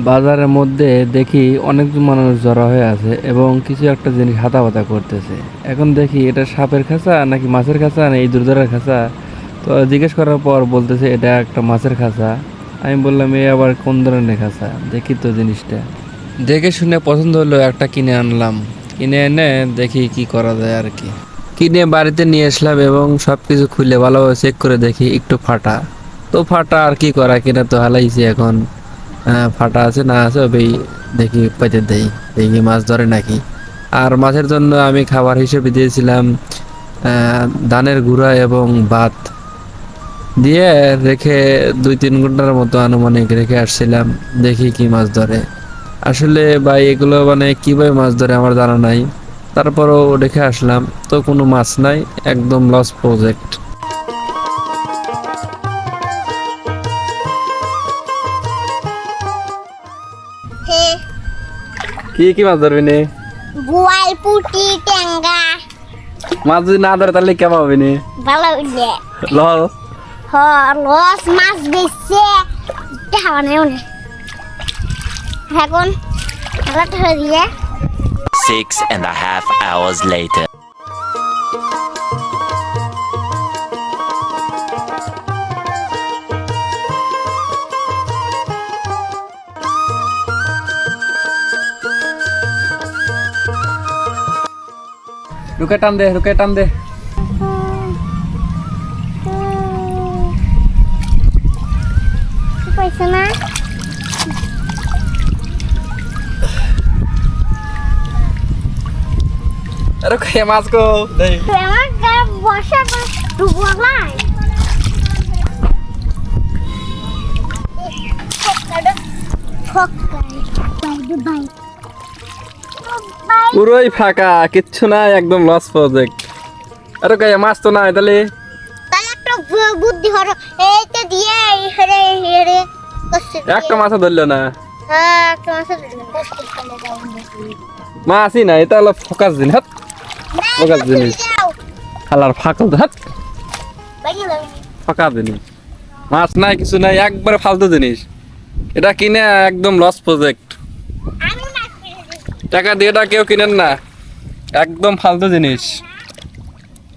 বাজারের মধ্যে দেখি অনেক মানুষ জড়ো হয়ে আছে এবং কিছু একটা জিনিস হাতাপাতা করতেছে। এখন দেখি এটা সাপের খাঁচা নাকি মাছের খাঁচা না এই দুর্ধরের খাঁচা। তো জিজ্ঞেস করার পর বলতেছে এটা একটা মাছের খাঁচা। আমি বললাম এ আবার কোন ধরনের খাঁচা, দেখি তো জিনিসটা। দেখে শুনে পছন্দ হলো, একটা কিনে আনলাম। কিনে এনে দেখি কি করা যায় আর কি। কিনে বাড়িতে নিয়ে আসলাম এবং সব কিছু খুলে ভালোভাবে চেক করে দেখি একটু ফাটা। তো ফাটা আর কি করা, কিনা তো হালাইছি এখন। ফাটা আছে না আছে ওই দেখি পেতে দেই, দেখি মাছ ধরে নাকি। আর মাছের জন্য আমি খাবার হিসেবে দিয়েছিলাম ধানের গুঁড়া এবং ভাত দিয়ে রেখে 2-3 ঘন্টার মতো আনুমানিক রেখে আসছিলাম, দেখি কি মাছ ধরে। আসলে ভাই এগুলো মানে কিভাবে মাছ ধরে আমার জানা নাই। তারপরও রেখে আসলাম, তো কোনো মাছ নাই, একদম লস প্রজেক্ট। হে কি কি মাছ ধরবি নি? বোয়াল পুটি ট্যাংরা মাছ যদি না ধরে তাহলে কেমন হবে নি? ভালো উঠলে লস। লস মাছ বেচছে খাওয়ানো উনি এখন খেলাটা হয়ে দিয়ে 6.5 hours later. রুকে টান দে, রুকে টান দে। পয়সা না রুকে মাছ কো দে। আমার গায়ে বসা ডুবো নাই পুরোই ফাঁকা, কিচ্ছু নাই, একদম লস প্রজেক্ট। আরে কে মাছ তো নাই তাহলে? তাহলে একটা বুদ্ধি হলো এইটা দিয়ে হেরে হেরে একটা মাছ ধরলো না। হ্যাঁ একটা মাছ মাছই নাই, এটা হলো ফোকাস জিনিস। হাত ফোকাস জিনিস, হালার ফাঁকল হাত ফাঁকা জিনিস। মাছ নাই, কিছু নাই, একবারে ফালতু জিনিস। এটা কিনে একদম লস প্রজেক্ট। টাকা দিয়ে এটা কেউ কিনেন না, একদম ফালতু জিনিস।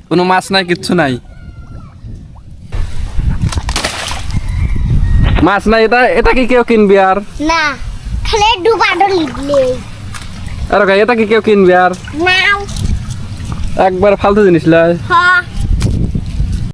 কোনো মাছ নাই, কিচ্ছু নাই, মাছ নাই। এটা কি কেউ কিনবি আর? না খালি ডুবাডো লিখলে আরে ভাই এটা কি কেউ কিনবি আর? নাও একবার ফালতু জিনিস লাই। হ্যাঁ